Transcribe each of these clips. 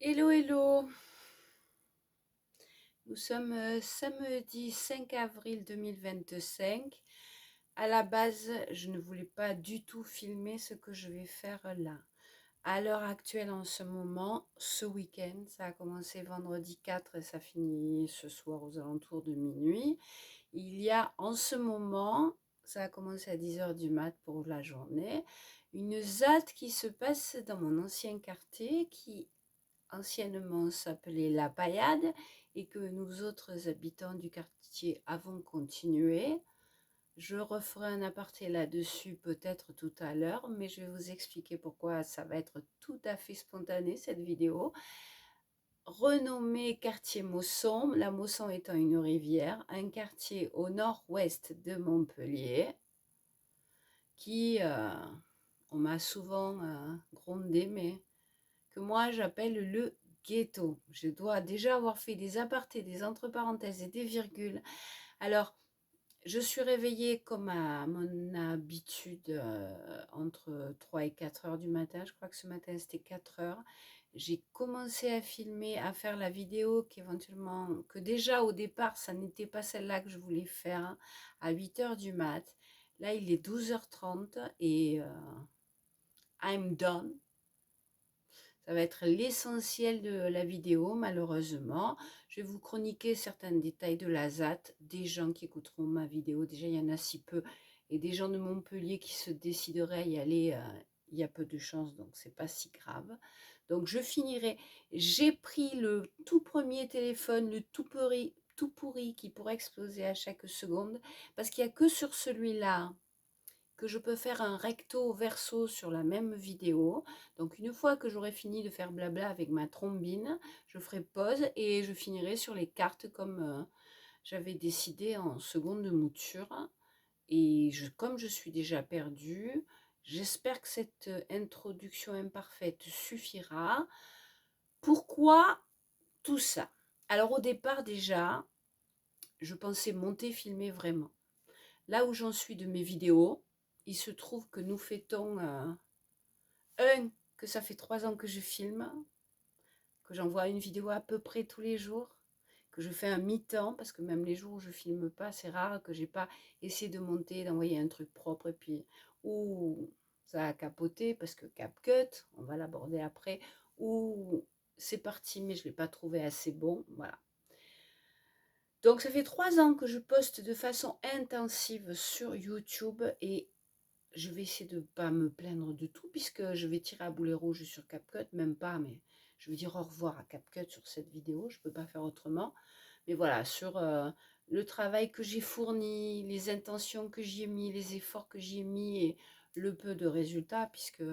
Hello, hello. Nous sommes samedi 5 avril 2025. À la base, je ne voulais pas du tout filmer ce que je vais faire là. À l'heure actuelle, en ce moment, ce week-end, ça a commencé vendredi 4 et ça finit ce soir aux alentours de minuit. Il y a en ce moment, ça a commencé à 10 heures du mat pour la journée, une ZAD qui se passe dans mon ancien quartier qui anciennement s'appelait La Paillade et que nous autres habitants du quartier avons continué. Je referai un aparté là-dessus peut-être tout à l'heure, mais je vais vous expliquer pourquoi ça va être tout à fait spontané cette vidéo. Renommé quartier Mausson, la Mausson étant une rivière, un quartier au nord-ouest de Montpellier qui, on m'a souvent grondé, mais que moi j'appelle le ghetto. Je dois déjà avoir fait des apartés, des entre parenthèses et des virgules. Alors, je suis réveillée comme à mon habitude entre 3 et 4 heures du matin. Je crois que ce matin c'était 4 heures. J'ai commencé à filmer, à faire la vidéo qu'éventuellement, que déjà au départ, ça n'était pas celle-là que je voulais faire à 8 heures du mat. Là, il est 12h30 et I'm done. Ça va être l'essentiel de la vidéo, malheureusement. Je vais vous chroniquer certains détails de la ZAT, des gens qui écouteront ma vidéo. Déjà, il y en a si peu. Et des gens de Montpellier qui se décideraient à y aller, il y a peu de chances, donc c'est pas si grave. Donc, je finirai. J'ai pris le tout premier téléphone, le tout pourri qui pourrait exploser à chaque seconde, parce qu'il n'y a que sur celui-là que je peux faire un recto verso sur la même vidéo. Donc une fois que j'aurai fini de faire blabla avec ma trombine, je ferai pause et je finirai sur les cartes comme j'avais décidé en seconde mouture. Et comme je suis déjà perdue, j'espère que cette introduction imparfaite suffira. Pourquoi tout ça? Alors au départ déjà, je pensais monter, filmer vraiment. Là où j'en suis de mes vidéos, il se trouve que nous fêtons que ça fait 3 ans que je filme, que j'envoie une vidéo à peu près tous les jours, que je fais un mi-temps, parce que même les jours où je filme pas, c'est rare que j'ai pas essayé de monter, d'envoyer un truc propre, et puis, ou ça a capoté, parce que CapCut, on va l'aborder après, ou c'est parti, mais je l'ai pas trouvé assez bon, voilà. Donc ça fait 3 ans que je poste de façon intensive sur YouTube et je vais essayer de ne pas me plaindre de tout puisque je vais tirer à boulet rouge sur CapCut, même pas, mais je vais dire au revoir à CapCut sur cette vidéo, je ne peux pas faire autrement. Mais voilà, sur le travail que j'ai fourni, les intentions que j'y ai mis, les efforts que j'y ai mis et le peu de résultats, puisque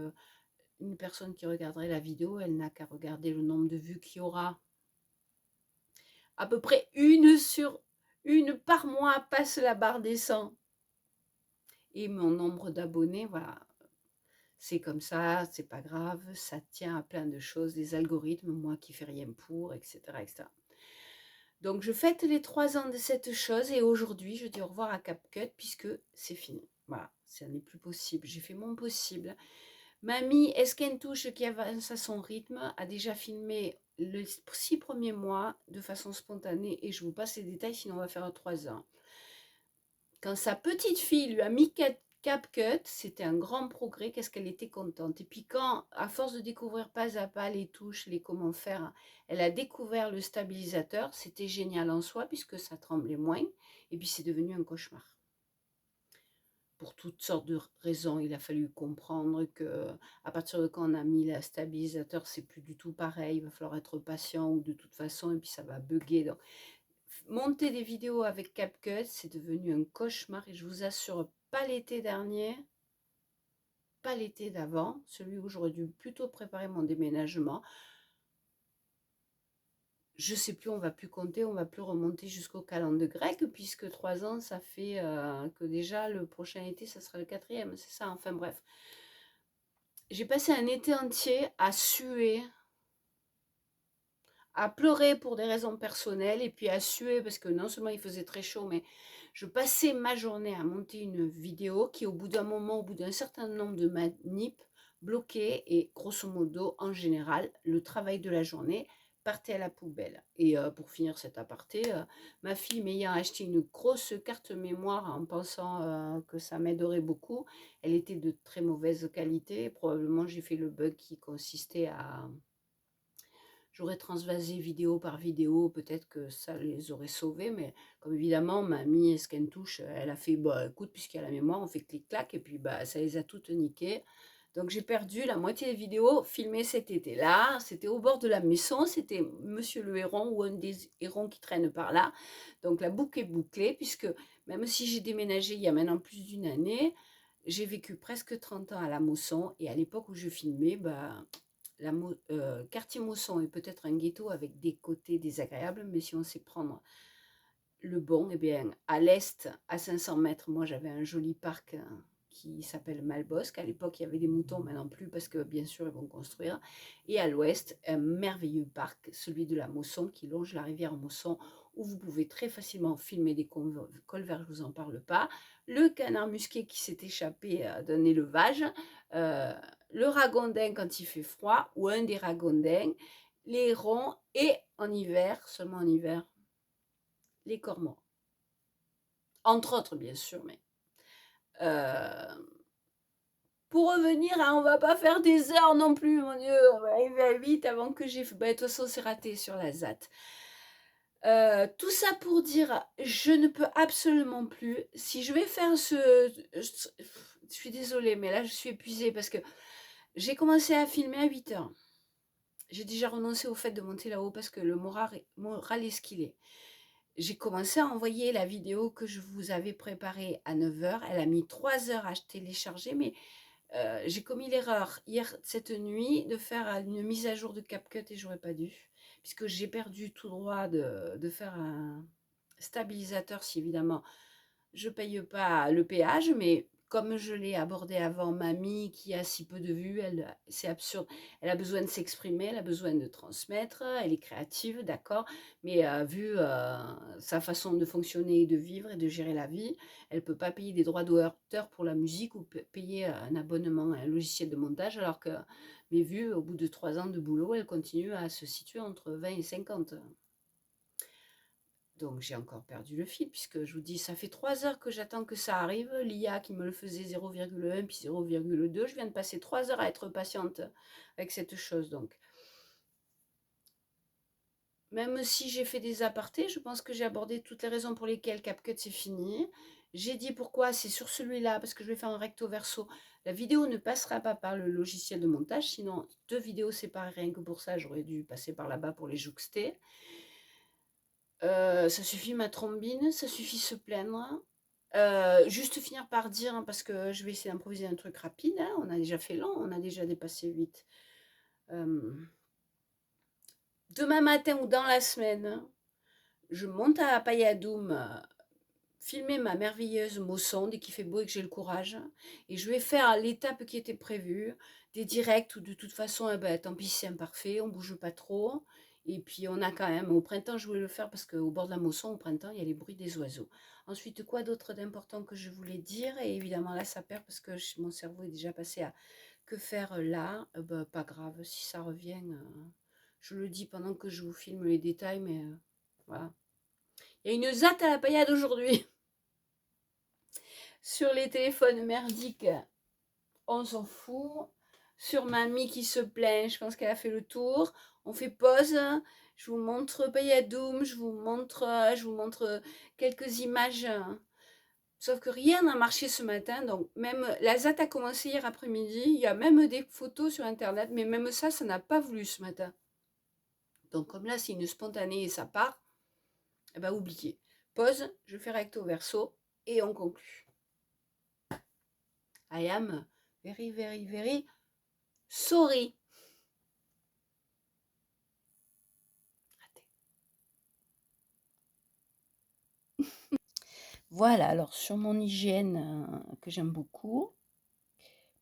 une personne qui regarderait la vidéo, elle n'a qu'à regarder le nombre de vues qu'il y aura. À peu près une par mois passe la barre des 100. Et mon nombre d'abonnés, voilà, c'est comme ça, c'est pas grave, ça tient à plein de choses, les algorithmes, moi qui fais rien pour, etc., etc. Donc je fête les 3 ans de cette chose et aujourd'hui je dis au revoir à CapCut puisque c'est fini. Voilà, ça n'est plus possible. J'ai fait mon possible. Mamie Esquentouche qui avance à son rythme a déjà filmé les 6 premiers mois de façon spontanée et je vous passe les détails sinon on va faire 3 ans. Quand sa petite fille lui a mis CapCut, c'était un grand progrès, qu'est-ce qu'elle était contente. Et puis quand, à force de découvrir pas à pas les touches, les comment faire, elle a découvert le stabilisateur, c'était génial en soi puisque ça tremblait moins. Et puis c'est devenu un cauchemar. Pour toutes sortes de raisons, il a fallu comprendre que à partir de quand on a mis le stabilisateur, c'est plus du tout pareil, il va falloir être patient ou de toute façon, et puis ça va bugger. Donc, monter des vidéos avec CapCut, c'est devenu un cauchemar et je vous assure, pas l'été dernier, pas l'été d'avant, celui où j'aurais dû plutôt préparer mon déménagement. Je sais plus, on va plus compter, on va plus remonter jusqu'au calendrier grec puisque 3 ans, ça fait que déjà le prochain été, ça sera le 4e, c'est ça, enfin bref. J'ai passé un été entier à suer, à pleurer pour des raisons personnelles et puis à suer parce que non seulement il faisait très chaud, mais je passais ma journée à monter une vidéo qui au bout d'un moment, au bout d'un certain nombre de manips, bloquait et grosso modo, en général, le travail de la journée partait à la poubelle. Et pour finir cet aparté, ma fille m'ayant acheté une grosse carte mémoire en pensant que ça m'aiderait beaucoup, elle était de très mauvaise qualité. Probablement, j'ai fait le bug qui consistait à... J'aurais transvasé vidéo par vidéo, peut-être que ça les aurait sauvés, mais comme évidemment, mamie, Scan Touche, elle a fait, bah écoute, puisqu'il y a la mémoire, on fait clic-clac, et puis bah ça les a toutes niquées. Donc j'ai perdu la moitié des vidéos filmées cet été-là. C'était au bord de la maison, c'était Monsieur le Héron ou un des hérons qui traîne par là. Donc la boucle est bouclée, puisque même si j'ai déménagé il y a maintenant plus d'une année, j'ai vécu presque 30 ans à la Mosson, et à l'époque où je filmais, bah, quartier Mosson est peut-être un ghetto avec des côtés désagréables, mais si on sait prendre le bon, eh bien, à l'est, à 500 mètres, moi j'avais un joli parc qui s'appelle Malbosque. À l'époque, il y avait des moutons, maintenant plus, parce que bien sûr, ils vont construire. Et à l'ouest, un merveilleux parc, celui de la Mosson, qui longe la rivière Mosson, où vous pouvez très facilement filmer des colverts, je ne vous en parle pas, le canard musqué qui s'est échappé d'un élevage, euh, le ragondin quand il fait froid, ou un des ragondins, les hérons, et en hiver, seulement en hiver, les cormorans. Entre autres, bien sûr, mais... pour revenir, hein, on va pas faire des heures non plus, mon Dieu, on va arriver vite avant que j'ai... Bah, de toute façon, c'est raté sur la ZAT. Tout ça pour dire, je ne peux absolument plus. Si je vais faire je suis désolée, mais là, je suis épuisée parce que j'ai commencé à filmer à 8 heures. J'ai déjà renoncé au fait de monter là-haut parce que le moral est ce qu'il est. J'ai commencé à envoyer la vidéo que je vous avais préparée à 9 heures. Elle a mis 3 heures à télécharger, mais j'ai commis l'erreur hier, cette nuit, de faire une mise à jour de CapCut et j'aurais pas dû, puisque j'ai perdu tout droit de faire un stabilisateur si évidemment je paye pas le péage, mais comme je l'ai abordé avant, mamie qui a si peu de vues, c'est absurde. Elle a besoin de s'exprimer, elle a besoin de transmettre, elle est créative, d'accord, mais vu sa façon de fonctionner et de vivre et de gérer la vie, elle peut pas payer des droits d'auteur pour la musique ou payer un abonnement à un logiciel de montage, alors que mes vues, au bout de 3 ans de boulot, elles continuent à se situer entre 20 et 50. Donc j'ai encore perdu le fil, puisque je vous dis, ça fait 3 heures que j'attends que ça arrive. L'IA qui me le faisait 0,1 puis 0,2, je viens de passer 3 heures à être patiente avec cette chose. Donc, même si j'ai fait des apartés, je pense que j'ai abordé toutes les raisons pour lesquelles CapCut c'est fini. J'ai dit pourquoi c'est sur celui-là, parce que je vais faire un recto verso. La vidéo ne passera pas par le logiciel de montage, sinon 2 vidéos séparées, rien que pour ça, j'aurais dû passer par là-bas pour les jouxter. Ça suffit ma trombine, ça suffit se plaindre. Juste finir par dire, hein, parce que je vais essayer d'improviser un truc rapide, hein, on a déjà fait long, on a déjà dépassé 8. Demain matin ou dans la semaine, je monte à Payadoum, filmer ma merveilleuse Mosson dès qu'il fait beau et que j'ai le courage, et je vais faire l'étape qui était prévue, des directs où de toute façon, tant pis c'est imparfait, on bouge pas trop, et puis on a quand même, au printemps je voulais le faire parce qu'au bord de la Mosson, au printemps, il y a les bruits des oiseaux. Ensuite, quoi d'autre d'important que je voulais dire, et évidemment là ça perd parce que mon cerveau est déjà passé à que faire là, pas grave, si ça revient, je le dis pendant que je vous filme les détails, mais voilà. Il y a une ZAT à la paillade aujourd'hui. Sur les téléphones merdiques, on s'en fout. Sur mamie qui se plaint, je pense qu'elle a fait le tour. On fait pause. Je vous montre Payadoum, je vous montre quelques images. Sauf que rien n'a marché ce matin. Donc même la ZAT a commencé hier après-midi. Il y a même des photos sur internet, mais même ça n'a pas voulu ce matin. Donc comme là c'est une spontanée et ça part, eh ben oubliez. Pause, je fais recto verso et on conclut. I am very, very, very sorry. Voilà, alors sur mon hygiène que j'aime beaucoup,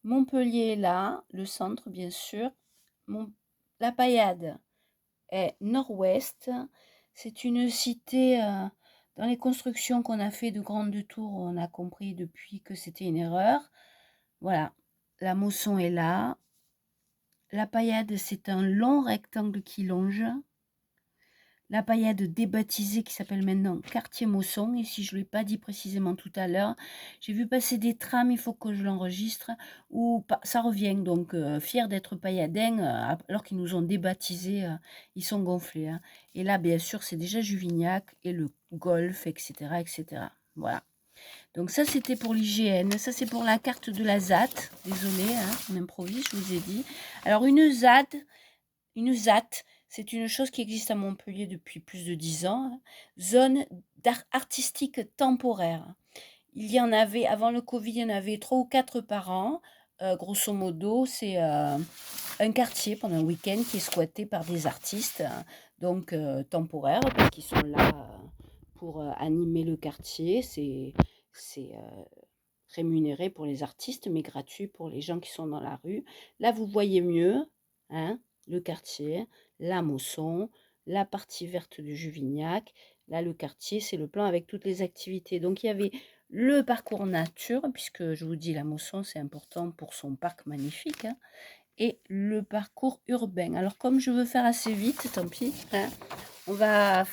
Montpellier est là, le centre bien sûr. La Paillade est nord-ouest. C'est une cité, dans les constructions qu'on a fait de grandes tours, on a compris depuis que c'était une erreur. Voilà, la Mosson est là. La paillade, c'est un long rectangle qui longe. La paillade débaptisée qui s'appelle maintenant Quartier Mosson. Et si je ne l'ai pas dit précisément tout à l'heure, j'ai vu passer des trams, il faut que je l'enregistre, où ça revient. Donc, fiers d'être pailladins, alors qu'ils nous ont débaptisés, ils sont gonflés. Hein. Et là, bien sûr, c'est déjà Juvignac et le golf, etc. etc. Voilà. Donc ça, c'était pour l'hygiène. Ça, c'est pour la carte de la ZAT. Désolée, hein, on improvise, je vous ai dit. Alors, une ZAT, c'est une chose qui existe à Montpellier depuis plus de 10 ans. Hein. Zone d'art artistique temporaire. Il y en avait, avant le Covid, il y en avait 3 ou 4 par an. Grosso modo, c'est un quartier pendant un week-end qui est squatté par des artistes, donc temporaires, parce qu'ils sont là pour animer le quartier. C'est rémunéré pour les artistes, mais gratuit pour les gens qui sont dans la rue. Là, vous voyez mieux, hein, le quartier, la Mosson, la partie verte de Juvignac. Là, le quartier, c'est le plan avec toutes les activités. Donc, il y avait le parcours nature, puisque je vous dis, la Mosson, c'est important pour son parc magnifique, hein, et le parcours urbain. Alors, comme je veux faire assez vite, tant pis, hein, on va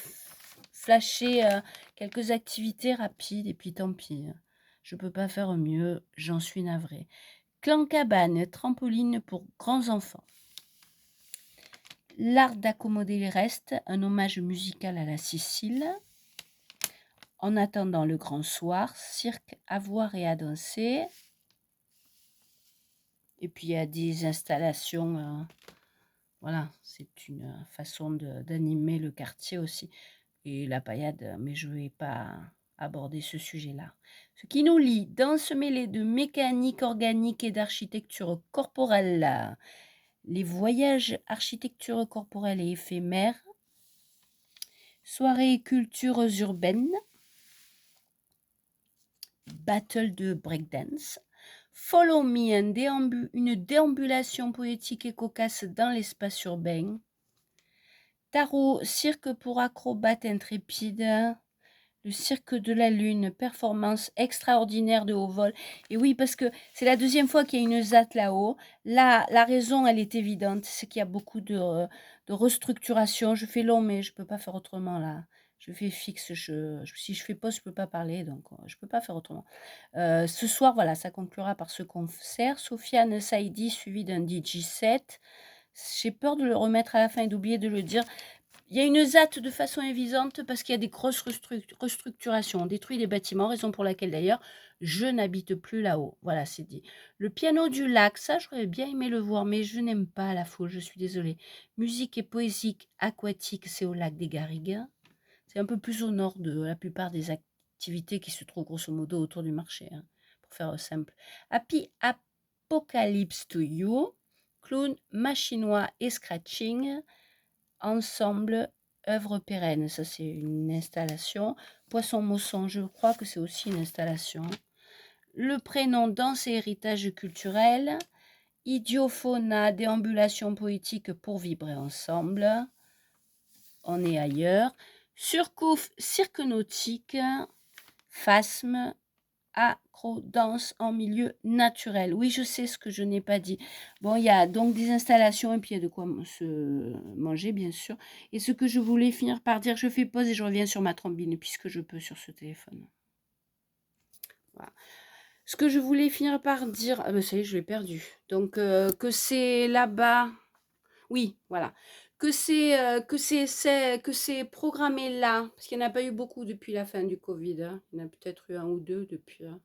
flasher quelques activités rapides, et puis tant pis. Je ne peux pas faire mieux, j'en suis navrée. Clan cabane, trampoline pour grands enfants. L'art d'accommoder les restes, un hommage musical à la Sicile. En attendant le grand soir, cirque à voir et à danser. Et puis il y a des installations, voilà, c'est une façon d'animer le quartier aussi. Et la paillade, mais je ne vais pas aborder ce sujet-là. Ce qui nous lie, danse mêlée de mécanique organique et d'architecture corporelle, les voyages architecture corporelle et éphémère, soirées et cultures urbaines, battle de breakdance, follow me, une déambulation poétique et cocasse dans l'espace urbain, tarot, cirque pour acrobates intrépides, le cirque de la lune, performance extraordinaire de haut vol. Et oui, parce que c'est la deuxième fois qu'il y a une ZAT là-haut. Là, la raison, elle est évidente, c'est qu'il y a beaucoup de restructuration. Je fais long, mais je ne peux pas faire autrement là. Je fais fixe, si je fais pause, je ne peux pas parler, donc je ne peux pas faire autrement. Ce soir, voilà, ça conclura par ce concert. Sofiane Saïdi, suivi d'un DJ set. J'ai peur de le remettre à la fin et d'oublier de le dire. Il y a une ZAT de façon évidente parce qu'il y a des grosses restructurations. On détruit les bâtiments, raison pour laquelle d'ailleurs je n'habite plus là-haut. Voilà, c'est dit. Le piano du lac, ça j'aurais bien aimé le voir, mais je n'aime pas la foule, je suis désolée. Musique et poésique aquatique, c'est au lac des Garrigues. C'est un peu plus au nord de la plupart des activités qui se trouvent grosso modo autour du marché, hein, pour faire simple. Happy Apocalypse to You, clown machinois et scratching. Ensemble, œuvre pérenne, ça c'est une installation. Poisson Mosson, je crois que c'est aussi une installation. Le prénom danse et héritage culturel. Idiophona, déambulation poétique pour vibrer ensemble. On est ailleurs. Surcouf, cirque nautique. Phasme, acro-danse en milieu naturel. Oui, je sais ce que je n'ai pas dit. Bon, il y a donc des installations et puis il y a de quoi se manger, bien sûr. Et ce que je voulais finir par dire, je fais pause et je reviens sur ma trombine puisque je peux sur ce téléphone. Voilà. Ce que je voulais finir par dire, ah ben ça y est, je l'ai perdu. Donc, que c'est là-bas, oui, voilà. Que c'est programmé là, parce qu'il n'y en a pas eu beaucoup depuis la fin du Covid. Hein. Il y en a peut-être eu un ou deux depuis. Hein.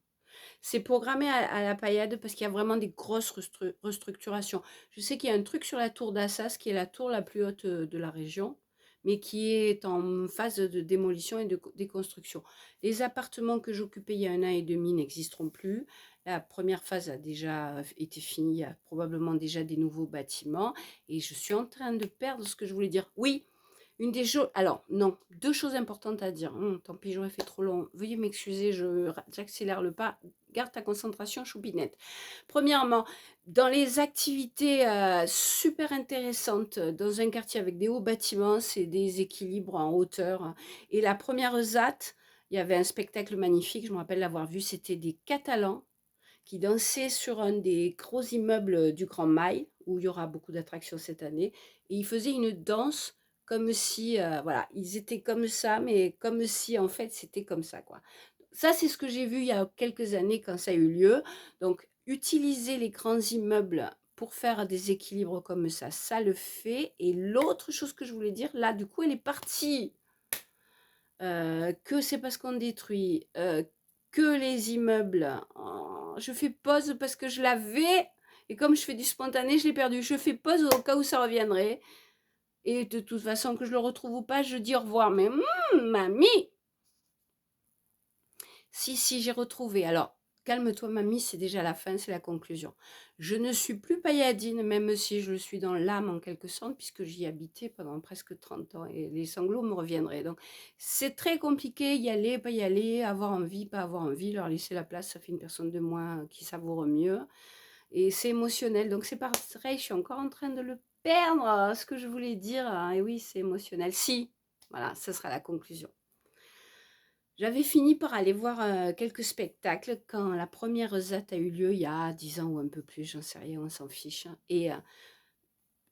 C'est programmé à la paillade parce qu'il y a vraiment des grosses restructurations. Je sais qu'il y a un truc sur la tour d'Assas qui est la tour la plus haute de la région, mais qui est en phase de démolition et de déconstruction. Les appartements que j'occupais il y a 1 an et demi n'existeront plus. La première phase a déjà été finie, il y a probablement déjà des nouveaux bâtiments et je suis en train de perdre ce que je voulais dire. Oui, une des choses... Alors, non, 2 choses importantes à dire. Tant pis, j'aurais fait trop long. Veuillez m'excuser, j'accélère le pas. Garde ta concentration, choupinette. Premièrement, dans les activités super intéressantes dans un quartier avec des hauts bâtiments, c'est des équilibres en hauteur. Et la première ZAT, il y avait un spectacle magnifique, je me rappelle l'avoir vu, c'était des Catalans qui dansaient sur un des gros immeubles du Grand Mail, où il y aura beaucoup d'attractions cette année. Et ils faisaient une danse comme si, voilà, ils étaient comme ça, mais comme si en fait c'était comme ça, quoi. Ça, c'est ce que j'ai vu il y a quelques années quand ça a eu lieu. Donc, utiliser les grands immeubles pour faire des équilibres comme ça le fait. Et l'autre chose que je voulais dire, là, du coup, elle est partie. Que c'est parce qu'on détruit, que les immeubles. Je fais pause parce que je l'avais. Et comme je fais du spontané, je l'ai perdu. Je fais pause au cas où ça reviendrait. Et de toute façon, que je le retrouve ou pas, je dis au revoir. Mais mamie! Si, j'ai retrouvé. Alors, calme-toi, mamie, c'est déjà la fin, c'est la conclusion. Je ne suis plus pailladine, même si je le suis dans l'âme en quelque sorte, puisque j'y habitais pendant presque 30 ans et les sanglots me reviendraient. Donc, c'est très compliqué, y aller, pas y aller, avoir envie, pas avoir envie, leur laisser la place, ça fait une personne de moins qui savoure mieux. Et c'est émotionnel, donc c'est pareil, je suis encore en train de le perdre, ce que je voulais dire. Et oui, c'est émotionnel. Si, voilà, ce sera la conclusion. J'avais fini par aller voir quelques spectacles quand la première ZAT a eu lieu il y a 10 ans ou un peu plus, j'en sais rien, on s'en fiche. Et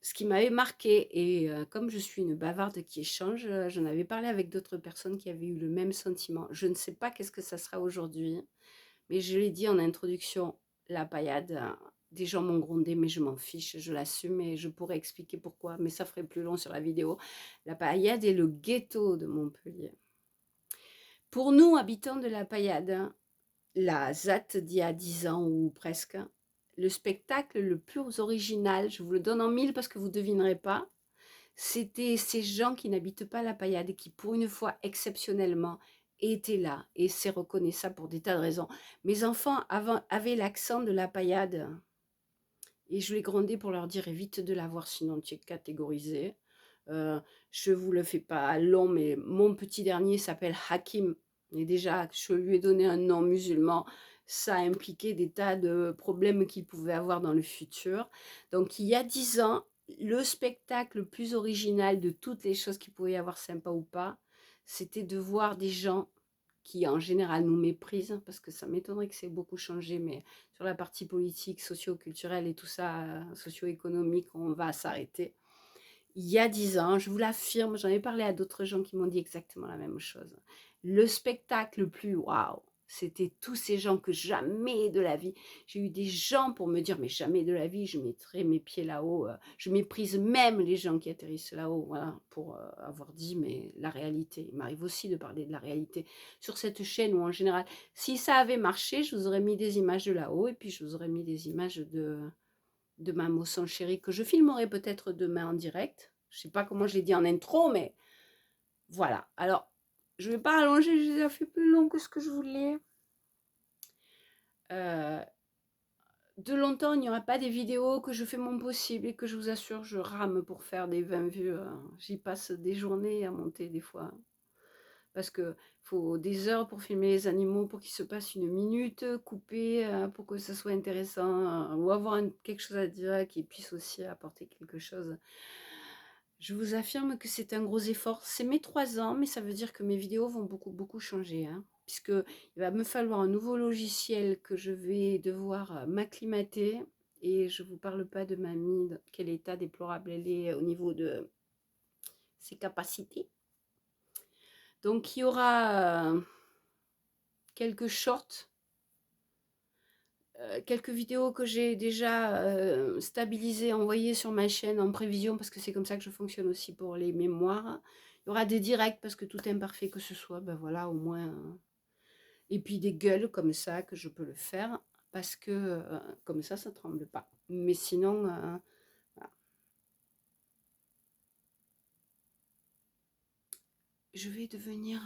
ce qui m'avait marqué, et comme je suis une bavarde qui échange, j'en avais parlé avec d'autres personnes qui avaient eu le même sentiment. Je ne sais pas qu'est-ce que ça sera aujourd'hui, mais je l'ai dit en introduction, la paillade, des gens m'ont grondé, mais je m'en fiche, je l'assume et je pourrais expliquer pourquoi, mais ça ferait plus long sur la vidéo. La paillade est le ghetto de Montpellier. Pour nous, habitants de la paillade, la ZAT d'il y a 10 ans ou presque, le spectacle le plus original, je vous le donne en mille parce que vous ne devinerez pas, c'était ces gens qui n'habitent pas la paillade et qui, pour une fois exceptionnellement, étaient là. Et c'est reconnaissable pour des tas de raisons. Mes enfants avaient l'accent de la paillade et je les grondais pour leur dire évite de l'avoir, sinon tu es catégorisé. Je vous le fais pas long, mais mon petit dernier s'appelle Hakim. Et déjà, je lui ai donné un nom musulman. Ça impliquait des tas de problèmes qu'il pouvait avoir dans le futur. Donc, il y a 10 ans, le spectacle le plus original de toutes les choses qu'il pouvait y avoir sympa ou pas, c'était de voir des gens qui en général nous méprisent, parce que ça m'étonnerait que c'est beaucoup changé, mais sur la partie politique, socio-culturelle et tout ça, socio-économique, on va s'arrêter. Il y a 10 ans, je vous l'affirme, j'en ai parlé à d'autres gens qui m'ont dit exactement la même chose. Le spectacle le plus waouh, c'était tous ces gens que jamais de la vie, j'ai eu des gens pour me dire mais jamais de la vie je mettrai mes pieds là-haut, je méprise même les gens qui atterrissent là-haut, voilà, pour avoir dit mais la réalité. Il m'arrive aussi de parler de la réalité sur cette chaîne où en général, si ça avait marché, je vous aurais mis des images de là-haut et puis je vous aurais mis des images de ma Mosson chérie que je filmerai peut-être demain en direct. Je sais pas comment je l'ai dit en intro, mais voilà. Alors, je vais pas allonger, je les ai fait plus long que ce que je voulais. De longtemps, il n'y aura pas des vidéos que je fais mon possible et que je vous assure, je rame pour faire des 20 vues. J'y passe des journées à monter des fois. Parce que faut des heures pour filmer les animaux, pour qu'il se passe une minute, couper, pour que ça soit intéressant, ou avoir quelque chose à dire qui puisse aussi apporter quelque chose. Je vous affirme que c'est un gros effort. C'est mes 3 ans, mais ça veut dire que mes vidéos vont beaucoup, beaucoup changer. Puisque il va me falloir un nouveau logiciel que je vais devoir m'acclimater. Et je ne vous parle pas de mamie, dans quel état déplorable elle est au niveau de ses capacités. Donc il y aura quelques shorts, quelques vidéos que j'ai déjà stabilisées, envoyées sur ma chaîne en prévision, parce que c'est comme ça que je fonctionne aussi pour les mémoires. Il y aura des directs, parce que tout imparfait que ce soit, ben voilà, au moins. Et puis des gueules comme ça, que je peux le faire, parce que comme ça ne tremble pas. Mais sinon, voilà. Je vais devenir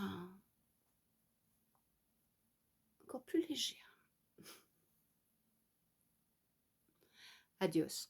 encore plus légère. Adios.